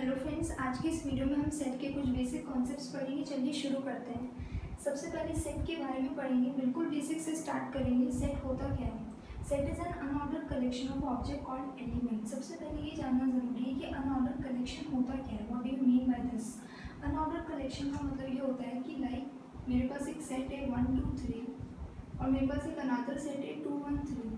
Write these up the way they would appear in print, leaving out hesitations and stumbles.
Hello friends, आज की इस वीडियो में हम सेट के कुछ बेसिक कॉन्सेप्ट्स पढ़ेंगे। चलिए शुरू करते हैं। सबसे पहले सेट के बारे में पढ़ेंगे, बिल्कुल बेसिक से स्टार्ट करेंगे। सेट होता क्या है? Set is an unordered collection of object called element. सबसे पहले ये जानना ज़रूरी है कि अनऑर्डर्ड कलेक्शन होता क्या है। What do you mean by this? Unordered collection का मतलब ये होता है कि लाइक मेरे पास एक सेट है 1 2 3 और मेरे पास एक अनादर सेट है 2 1 3।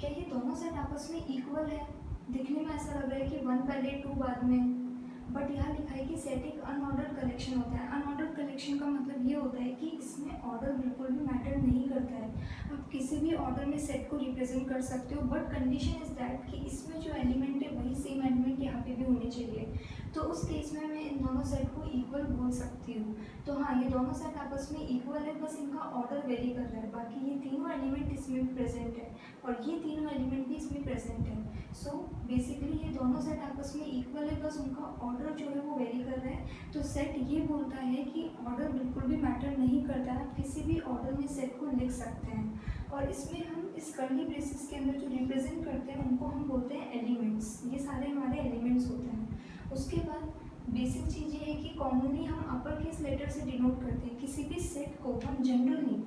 क्या ये दोनों सेट आपस में इक्वल है? दिखने में ऐसा लग रहा है कि 1 पहले 2 बाद में, बट यहाँ लिखा है कि सेट एक अनऑर्डर्ड कलेक्शन होता है। अनऑर्डर्ड कलेक्शन का मतलब ये होता है कि इसमें ऑर्डर बिल्कुल भी मैटर नहीं करता है। आप किसी भी ऑर्डर में सेट को रिप्रेजेंट कर सकते हो, बट कंडीशन इज दैट कि इसमें जो एलिमेंट है वही सेम एलिमेंट यहाँ पे भी होने चाहिए। तो उस केस में मैं इन दोनों सेट को इक्वल बोल सकती हूँ। तो हाँ, ये दोनों सेट आपस में इक्वल है, बस इनका ऑर्डर वेरी कर रहा है। बाकी ये तीनों एलिमेंट इसमें भी प्रेजेंट है और ये तीनों एलिमेंट भी इसमें प्रेजेंट है। सो बेसिकली ये दोनों सेट आपस में इक्वल है, बस उनका ऑर्डर जो है वो वेरी कर रहा है। तो सेट ये बोलता है कि ऑर्डर बिल्कुल भी मैटर नहीं करता है, आप किसी भी ऑर्डर में सेट को लिख सकते हैं। और इसमें हम इस कर्ली ब्रेसेस के अंदर जो रिप्रेजेंट करते हैं उनको हम बोलते हैं एलिमेंट्स। ये सारे हमारे एलिमेंट्स होते हैं। उसके बाद बेसिक चीज़ ये है कि कॉमनली हम अपर केस लेटर से डिनोट करते हैं किसी भी सेट को। हम जनरली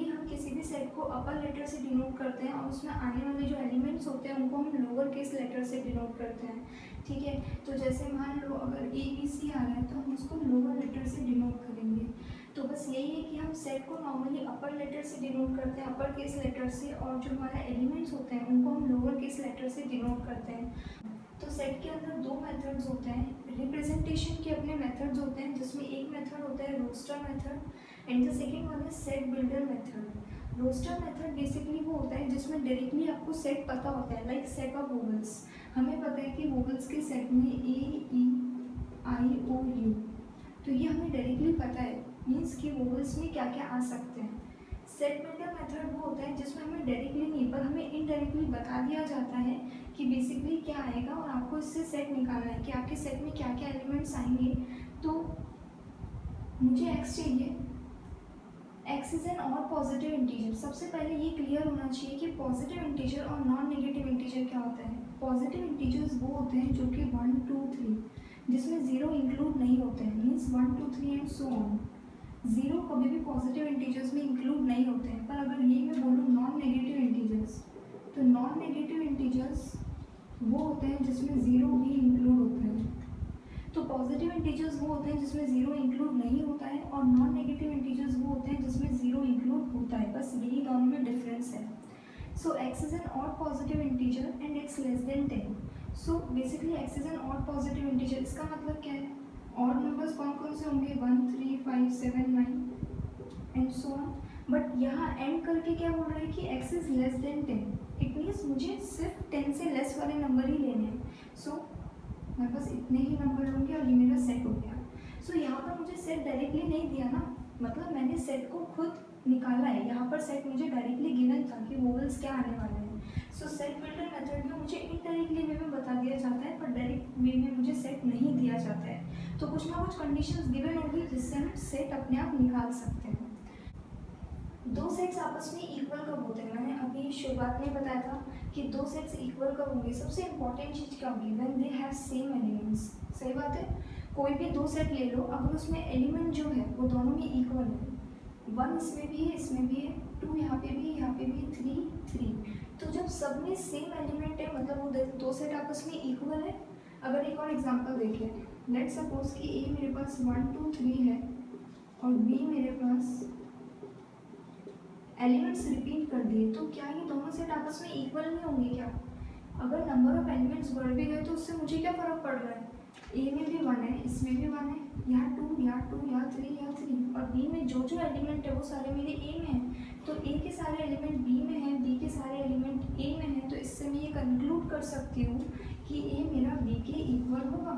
हम किसी भी सेट को अपर लेटर से डिनोट करते हैं और उसमें आने वाले जो एलिमेंट्स होते हैं उनको हम लोअर केस लेटर से डिनोट करते हैं। ठीक है, तो जैसे मान लो अगर ए बी सी आ रहा है तो हम उसको लोअर लेटर से डिनोट करेंगे। तो बस यही है कि हम सेट को नॉर्मली अपर लेटर से डिनोट करते हैं, अपर केस लेटर से, और जो हमारा एलिमेंट्स होते हैं उनको हम लोअर केस लेटर से डिनोट करते हैं। तो सेट के अंदर दो मेथड्स होते हैं। रिप्रेजेंटेशन के अपने मेथड्स होते हैं, जिसमें एक मेथड होता है roster method and the second one is set builder method. Roster method basically वो होता है जिसमें डायरेक्टली आपको सेट पता होता है, लाइक सेट ऑफ वोवेल्स। हमें पता है कि वोवेल्स के सेट में ए ई आई ओ यू, तो ये हमें डायरेक्टली पता है, मीन्स कि वोवेल्स में क्या क्या आ सकते हैं। सेट बिल्डर मेथड वो होता है जिसमें हमें डायरेक्टली नहीं पर हमें इनडायरेक्टली बता दिया जाता है कि बेसिकली क्या आएगा और आपको इससे सेट निकालना है कि आपके सेट में क्या क्या एलिमेंट्स आएंगे। तो मुझे एक्स चाहिए, एक्स इज एन और पॉजिटिव इंटीजर। सबसे पहले ये क्लियर होना चाहिए कि पॉजिटिव इंटीजर और नॉन नेगेटिव इंटीजर क्या होता है। पॉजिटिव इंटीजर्स वो होते हैं जो कि 1 2 3 जिसमें ज़ीरो इंक्लूड नहीं होते हैं, means 1 2 3 and so on. Zero कभी भी पॉजिटिव इंटीजर्स में इंक्लूड नहीं होते हैं। पर अगर ये मैं बोलूँ नॉन नेगेटिव इंटीजर्स, तो नॉन नेगेटिव इंटीजर्स वो होते हैं जिसमें ज़ीरो भी इंक्लूड होते हैं। तो पॉजिटिव इंटीजर्स वो होते हैं जिसमें ज़ीरो इंक्लूड नहीं होता है और नॉन नेगेटिव इंटीजर्स वो होते हैं जिसमें ज़ीरो इंक्लूड होता है। बस यही दोनों में डिफरेंस है। So x is an odd positive integer and x less than 10। So basically x is an odd positive integer. इसका मतलब क्या है? ऑड नंबर्स कौन कौन से होंगे? 1 3 5 7 9 एंड सो ऑन। बट यहाँ एंड करके क्या बोल रहा है कि x is less than 10। It means मुझे सिर्फ 10 से लेस वाले नंबर ही लेने हैं। सो मैं बस इतने ही नंबर लूँगी और ये मेरा सेट हो गया। सो यहाँ पर मुझे सेट डायरेक्टली नहीं दिया ना, मतलब मैंने सेट को खुद निकाला है। यहाँ पर सेट मुझे डायरेक्टली गिवन था कि वोवेल्स क्या आने वाले हैं। सो सेट बिल्डर मेथड में मुझे इनडायरेक्टली वे में बता दिया जाता है, पर डायरेक्ट वे में मुझे सेट नहीं दिया जाता है। तो कुछ ना कुछ कंडीशंस गिवन होगी जिससे हम सेट अपने आप निकाल सकते हैं। दो सेट्स आपस में इक्वल कब होते हैं? मैंने अभी शुरुआत में बताया था कि दो सेट्स इक्वल कब होंगे। सबसे इंपॉर्टेंट चीज़ क्या होगी? When they have same elements. सही बात है। कोई भी दो सेट ले लो, अगर उसमें एलिमेंट जो है वो दोनों में इक्वल है, 1 इसमें भी है, इसमें भी है, 2 यहाँ पे भी, यहाँ पे भी, 3 3, तो जब सब में सेम एलिमेंट है मतलब वो दो सेट आपस में इक्वल है। अगर एक और एग्जांपल देखें, लेट सपोज कि ए मेरे पास 1 2 3 है और बी मेरे पास एलिमेंट्स रिपीट कर दिए, तो क्या ये दोनों सेट आपस में इक्वल नहीं होंगे क्या? अगर नंबर ऑफ एलिमेंट्स बढ़ भी गए तो उससे मुझे क्या फ़र्क पड़ रहा है? ए में भी 1 है, इसमें भी 1 है, यहाँ 2 यहाँ 2 यहाँ 3 यहाँ 3, और बी में जो जो एलिमेंट है वो सारे मेरे ए में हैं। तो ए के सारे एलिमेंट बी में हैं, बी के सारे एलिमेंट ए में हैं, तो इससे मैं ये कंक्लूड कर सकती हूँ कि ए मेरा बी के इक्वल होगा।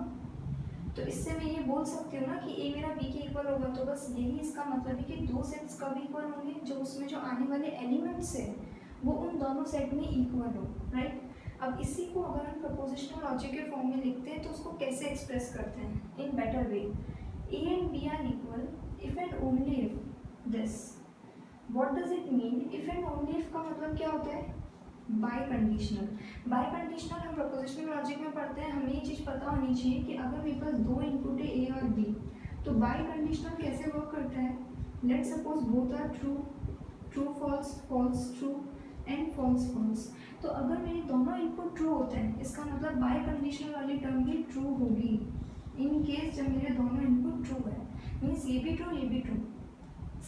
तो इससे मैं ये बोल सकती हूँ ना कि ए मेरा बी के इक्वल होगा। तो बस यही इसका मतलब है कि दो सेट्स कब इक्वल होंगे? जो उसमें जो आने वाले एलिमेंट्स है वो उन दोनों सेट में इक्वल हो, राइट। अब इसी को अगर हम प्रपोजिशनल लॉजिक के फॉर्म में लिखते हैं तो उसको कैसे एक्सप्रेस करते हैं? In better way, A and B are equal if and only if this. What does it mean? If and only if का मतलब क्या होता है? बाय कंडीशनल हम प्रोपोजिशनल लॉजिक में पढ़ते हैं, हमें ये चीज़ पता होनी चाहिए कि अगर मेरे पास दो इनपुट है ए और बी, तो बाय कंडीशनल कैसे वर्क करता है। Let's suppose both are true, true false, false true and false false. तो अगर मेरे दोनों इनपुट ट्रू होते हैं, इसका मतलब बाय कंडीशनल वाली टर्म भी ट्रू होगी। इन केस जब मेरे दोनों इनपुट ट्रू है, मीन्स ये भी ट्रू ये भी ट्रू।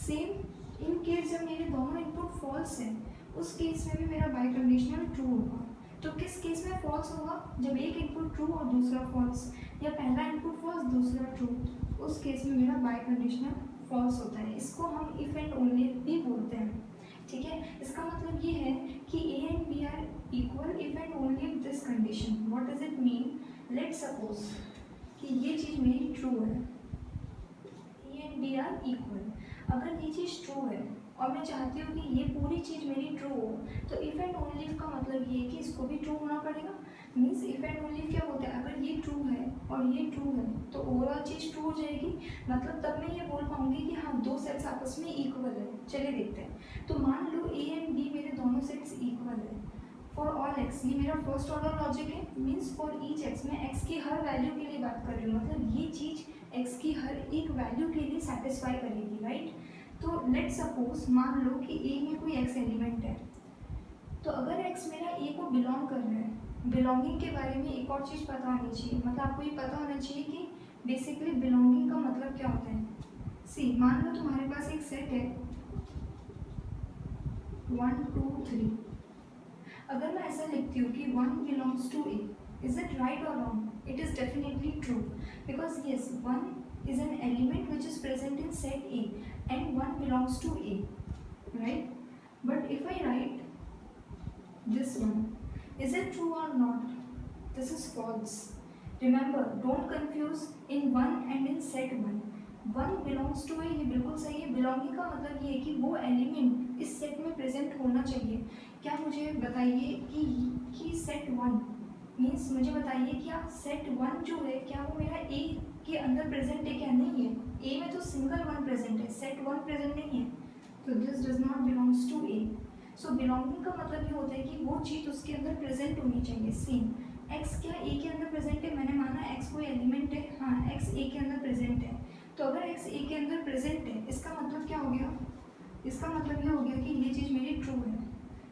सेम इन केस जब मेरे दोनों इनपुट फॉल्स है, उस केस में भी मेरा बाय कंडीशनल ट्रू होगा। तो किस केस में फॉल्स होगा, जब एक इनपुट ट्रू और दूसरा फॉल्स, या पहला इनपुट फॉल्स दूसरा ट्रू, उस केस में मेरा बाय कंडीशनल फॉल्स होता है। इसको हम इफ एंड ओनली भी बोलते हैं, ठीक है। इसका मतलब ये है कि A and B are equal if and only with this condition. What does it mean, let's suppose कि ये चीज़ मेरी ट्रू है, A and B are equal. अगर ये चीज़ ट्रू है और मैं चाहती हूँ कि ये पूरी चीज़ मेरी ट्रू हो, तो इफ़ एंड ओनली इफ का मतलब ये है कि इसको भी ट्रू होना पड़ेगा। Means if and only if क्या बोलते हैं, अगर ये ट्रू है और ये ट्रू है तो ओवरऑल चीज़ ट्रू हो जाएगी। मतलब तब मैं ये बोल पाऊँगी कि हाँ दो सेट्स आपस में इक्वल है। चलिए देखते हैं। तो मान लो ए एंड बी मेरे दोनों सेट्स इक्वल है फॉर ऑल एक्स। ये मेरा फर्स्ट ऑर्डर लॉजिक है, मीन्स फॉर ईच एक्स। मैं एक्स की हर वैल्यू के लिए बात कर रही हूँ, मतलब ये चीज़ एक्स की हर एक वैल्यू के लिए सेटिस्फाई करेगी, राइट। तो लेट सपोज मान लो कि ए में कोई एक्स एलिमेंट है, तो अगर एक्स मेरा ए को बिलोंग कर रहा है, बिलोंगिंग के बारे में एक और चीज़ पता होनी चाहिए, मतलब आपको ये पता होना चाहिए कि बेसिकली बिलोंगिंग का मतलब क्या होता है। सी मान लो तुम्हारे पास एक सेट है 1 2 3। अगर मैं ऐसा लिखती हूँ कि 1 belongs to A, is it right और wrong, it is definitely true, because yes 1 is an element which is present in set A and 1 belongs to A, right? But if I write this one, is it true or not? This is false. Remember, don't confuse in 1 and in set 1. 1 belongs to A, ये बिल्कुल सही है। Belonging का मतलब ये है कि वो एलिमेंट इस सेट में प्रेजेंट होना चाहिए। क्या मुझे बताइए कि सेट 1 मीन्स मुझे बताइए क्या सेट 1 जो है क्या वो मेरा ए के अंदर प्रेजेंट है क्या, नहीं है। ए में तो सिंगल 1 प्रेजेंट है, सेट 1 प्रेजेंट नहीं है, तो this does not belongs to A. So belonging का मतलब ये होता है कि वो चीज़ उसके अंदर प्रेजेंट होनी चाहिए। सेम एक्स क्या ए के अंदर प्रेजेंट है, मैंने माना एक्स कोई एलिमेंट है, हाँ एक्स ए के अंदर प्रेजेंट है। तो अगर एक्स ए के अंदर प्रेजेंट है, इसका मतलब क्या हो गया, इसका मतलब ये हो गया कि ये चीज़ मेरी ट्रू है।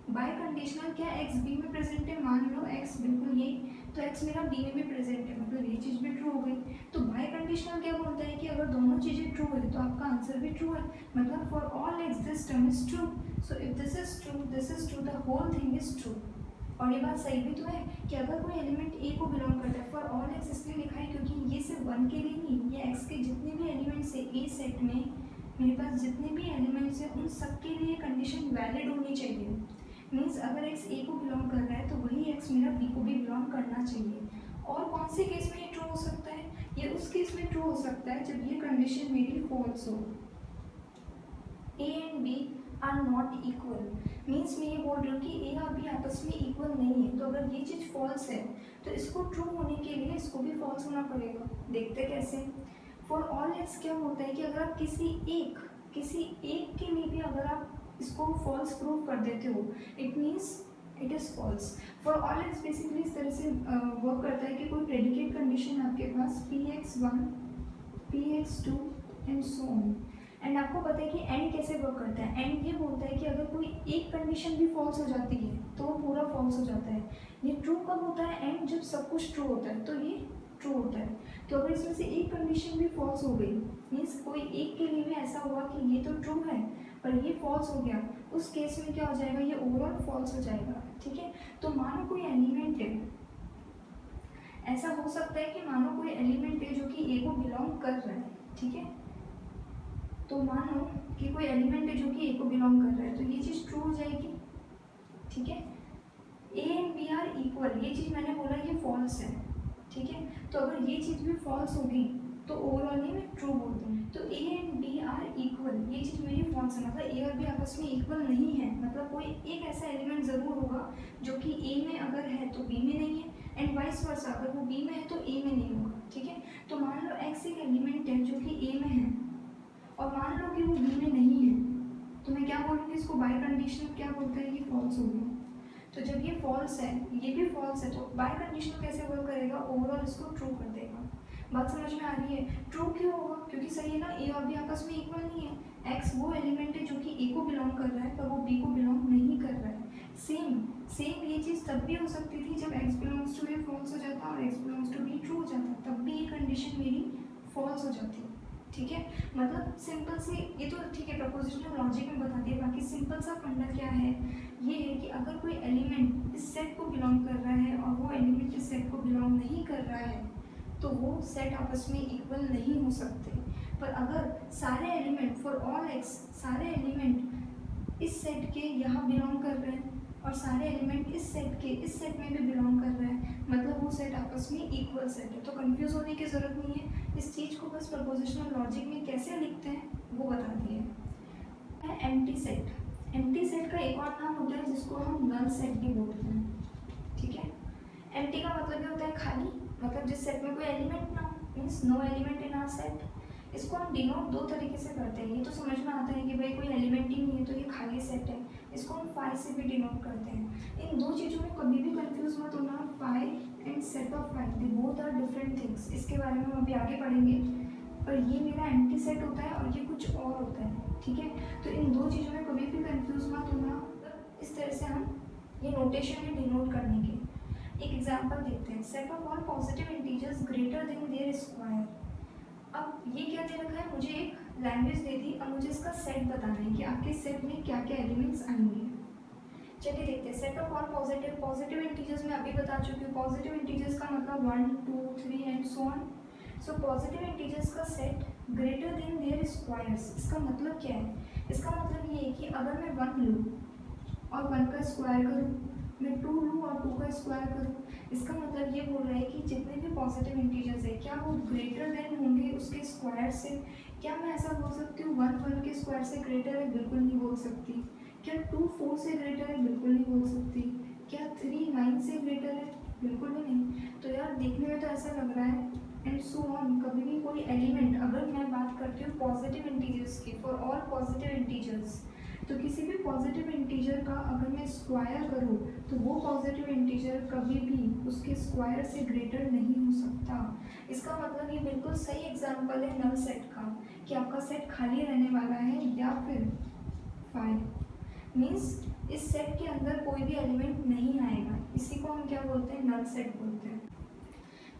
बाय कंडीशनल क्या एक्स बी में प्रेजेंट है, मान लो एक्स बिल्कुल यही, तो एक्स मेरा बी में भी प्रेजेंट है, मतलब ये चीज़ भी ट्रू हो गई। तो बाय कंडीशनल क्या बोलता है कि अगर दोनों चीज़ें ट्रू है तो आपका आंसर भी ट्रू है, मतलब for all X this term is true. So if this is true, this is true, the whole thing is true. और ये बात सही भी तो है कि अगर कोई एलिमेंट ए को बिलोंग करता है, फॉर ऑल एक्स इसलिए लिखा है क्योंकि ये सिर्फ 1 के लिए नहीं, ये एक्स के जितने भी एलिमेंट्स है ए सेट में, मेरे पास जितने भी एलिमेंट्स हैं उन सबके लिए कंडीशन वैलिड होनी चाहिए। मीन्स अगर एक्स ए को बिलोंग कर रहा है तो वही एक्स मेरा बी को भी बिलोंग करना चाहिए। और कौन से केस में ये ट्रू हो सकता है, ये उस केस में ट्रू हो सकता है जब ये कंडीशन मेरी फॉल्स हो, A and B are not equal. Means मैं ये बोल रही हूँ कि ए और बी आपस में इक्वल नहीं है, तो अगर ये चीज़ फॉल्स है तो इसको ट्रू होने के लिए इसको भी फॉल्स होना पड़ेगा। देखते कैसे। फॉर ऑल एक्स क्या होता है कि अगर आप किसी एक के लिए भी अगर आप इसको फॉल्स प्रूव कर देते हो, it means it is false. For all X basically इस तरह से वर्क करता है कि कोई प्रेडिकेट कंडीशन आपके पास Px1 Px2 and so on. And आपको पता है कि एंड कैसे वर्क करता है। एंड ये बोलता है कि अगर कोई एक कंडीशन भी फॉल्स हो जाती है तो वो पूरा फॉल्स हो जाता है। ये ट्रू कब होता है, एंड जब सब कुछ ट्रू होता है तो ये ट्रू होता है। तो अगर इसमें से एक कंडीशन भी फॉल्स हो गई, मीन्स कोई एक के लिए भी ऐसा हुआ कि ये तो ट्रू है पर ये फॉल्स हो गया, उस केस में क्या हो जाएगा, ये ओवरऑल फॉल्स हो जाएगा। ठीक है। तो मानो कोई एलिमेंट है, ऐसा हो सकता है कि मानो कोई एलिमेंट है जो कि ए को बिलोंग कर रहा है, ठीक है। तो मानो कि कोई एलिमेंट है जो कि ए को बिलोंग कर रहा है, तो ये चीज़ ट्रू हो जाएगी, ठीक है। A and B are equal, ये चीज़ मैंने बोला ये फॉल्स है, ठीक है। तो अगर ये चीज़ भी फॉल्स होगी तो ओवरऑल मैं ट्रू बोल दूँ। तो A and B are equal, ये चीज़ मेरी फॉल्स है, मतलब ए और बी आपस में इक्वल नहीं है, मतलब कोई एक ऐसा एलिमेंट ज़रूर होगा जो कि ए में अगर है तो बी में नहीं है, एंड वाइस वर्सा, अगर वो बी में है तो ए में नहीं होगा, ठीक है। तो मान लो एक्स एक एलिमेंट है जो कि ए में है और मान लो कि वो बी में नहीं है, तो मैं क्या बोलूँगी इसको, बाय कंडीशन क्या बोलते हैं, ये फॉल्स हो गया। तो जब ये फॉल्स है, ये भी फॉल्स है, तो बाय कंडीशन कैसे वर्क करेगा, ओवरऑल इसको ट्रू कर देगा। बात समझ में आ रही है? ट्रू क्यों होगा? क्योंकि सही है ना, ए और बी आपस में इक्वल नहीं है। एक्स वो एलिमेंट है जो कि ए को बिलोंग कर रहा है, पर वो बी को बिलोंग नहीं कर रहा है। सेम ये चीज़ तब भी हो सकती थी जब X belongs to A false हो जाता और X belongs to B true हो जाता, तब भी ये कंडीशन मेरी फॉल्स हो जाती। ठीक है, मतलब सिंपल से ये तो ठीक है, प्रपोजिशनल लॉजिक में बता दिया। बाकी सिंपल सा फंडा क्या है, ये है कि अगर कोई एलिमेंट इस सेट को बिलोंग कर रहा है और वो एलिमेंट इस सेट को बिलोंग नहीं कर रहा है, तो वो सेट आपस में इक्वल नहीं हो सकते। पर अगर सारे एलिमेंट फॉर ऑल एक्स, सारे एलिमेंट इस सेट के यहाँ बिलोंग कर रहे हैं और सारे एलिमेंट इस सेट के इस सेट में भी बिलोंग कर रहे हैं, मतलब वो सेट आपस में इक्वल सेट है। तो कंफ्यूज होने की ज़रूरत नहीं है, इस चीज़ को बस प्रपोजिशनल लॉजिक में कैसे लिखते हैं वो बता दिए। एम्प्टी सेट, एम्प्टी सेट का एक और नाम होता है जिसको हम नल सेट भी बोलते हैं। ठीक है, एम्प्टी का मतलब ये होता है खाली, मतलब जिस सेट में कोई एलिमेंट ना हो, means no element in our set. इसको हम डिनोट दो तरीके से करते हैं। ये तो समझ में आता है कि भाई कोई एलिमेंट ही नहीं है तो ये खाली सेट है, इसको हम फाई से भी डिनोट करते हैं। इन दो चीज़ों में कभी भी कंफ्यूज मत होना, phi and set of phi, they both are different things. इसके बारे में हम अभी आगे पढ़ेंगे, पर ये मेरा एम्प्टी सेट होता है और ये कुछ और होता है। ठीक है, तो इन दो चीज़ों में कभी भी कंफ्यूज मत होना। इस तरह से हम ये नोटेशन में डिनोट करने के एक एग्जाम्पल देखते हैं। Set of all positive integers greater than their square. अब ये क्या दे रखा है, मुझे एक लैंग्वेज दे दी, अब मुझे इसका सेट बताना है कि आपके सेट में क्या क्या एलिमेंट्स आएंगे। चलिए देखते हैं। Set of all positive integers में अभी बता चुकी हूँ। पॉजिटिव इंटीजर्स का मतलब 1 2 3 and so on. So positive integers का set greater than their squares. इसका मतलब क्या है? इसका मतलब ये है कि अगर मैं 1 लूँ और 1 का स्क्वायर करूँ, मैं 2 लूँ और 2 का स्क्वायर करूँ, इसका मतलब ये बोल रहा है कि जितने भी पॉजिटिव इंटीजर्स है क्या वो ग्रेटर देन होंगे उसके स्क्वायर से। क्या मैं ऐसा बोल सकती हूँ 1 1 के स्क्वायर से ग्रेटर है? बिल्कुल नहीं बोल सकती। क्या 2 4 से ग्रेटर है? बिल्कुल नहीं बोल सकती। क्या 3 9 से ग्रेटर है? बिल्कुल भी नहीं। तो यार देखने में तो ऐसा लग रहा है एंड सो ऑन। कभी भी कोई एलिमेंट, अगर मैं बात करती हूँ पॉजिटिव इंटीजर्स की, फॉर ऑल पॉजिटिव इंटीजर्स, तो किसी भी पॉजिटिव इंटीजर का अगर मैं स्क्वायर करूँ तो वो पॉजिटिव इंटीजर कभी भी उसके स्क्वायर से ग्रेटर नहीं हो सकता। इसका मतलब ये बिल्कुल सही एग्जांपल है नल सेट का, कि आपका सेट खाली रहने वाला है या फिर फाइव मीन्स इस सेट के अंदर कोई भी एलिमेंट नहीं आएगा। इसी को हम क्या बोलते हैं? नल सेट बोलते हैं।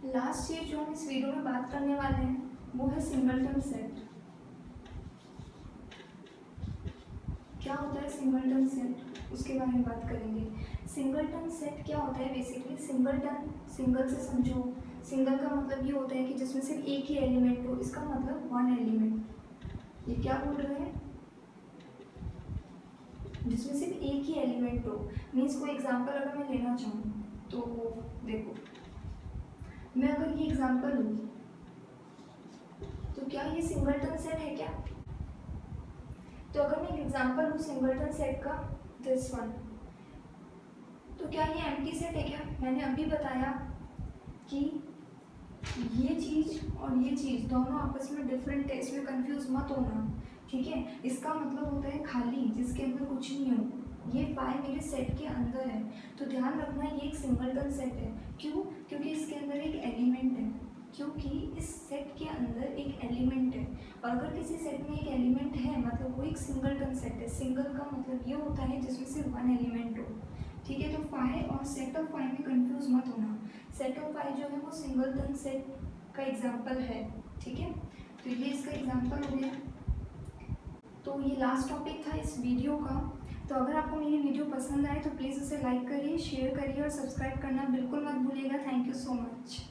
लास्ट चीज जो हम इस वीडियो में बात करने वाले हैं वो है सिंगलटन सेट। क्या होता है सिंगलटन सेट, उसके बारे में बात करेंगे। सिंगलटन सेट क्या होता है? बेसिकली सिंगलटन, सिंगल से समझो, सिंगल का मतलब ये होता है कि जिसमें सिर्फ एक ही एलिमेंट हो, इसका मतलब 1 एलिमेंट। ये क्या बोल रहे हैं? जिसमें सिर्फ एक ही एलिमेंट हो। मीन्स कोई एग्जांपल अगर मैं लेना चाहूँ तो देखो, मैं अगर ये एग्जांपल लूँ तो क्या ये सिंगलटन सेट है क्या? तो अगर मैं एग्जांपल लूँ सिंगलटन सेट का, दिस वन, तो क्या ये एम्प्टी सेट है क्या? मैंने अभी बताया कि ये चीज़ और ये चीज़ दोनों आपस में डिफरेंट है, इसमें कंफ्यूज मत होना। ठीक है, इसका मतलब होता है खाली, जिसके अंदर कुछ नहीं हो। ये पाई मेरे सेट के अंदर है, तो ध्यान रखना ये एक सिंगलटन सेट है। क्यों? क्योंकि इसके अंदर एक एलिमेंट है, क्योंकि इस सेट के अंदर एक एलिमेंट है। और अगर किसी सेट में एक एलिमेंट है मतलब वो एक सिंगलटन सेट है। सिंगल का मतलब ये होता है जिसमें सिर्फ 1 एलिमेंट हो। ठीक है, तो फाई और सेट ऑफ फाई में कंफ्यूज मत होना। सेट ऑफ फाई जो है वो सिंगलटन सेट का एग्जाम्पल है। ठीक है, तो ये इसका एग्जाम्पल हो गया। तो ये लास्ट टॉपिक था इस वीडियो का। तो अगर आपको मेरी वीडियो पसंद आए तो प्लीज़ उसे लाइक करिए, शेयर करिए और सब्सक्राइब करना बिल्कुल मत भूलिएगा। Thank you so much.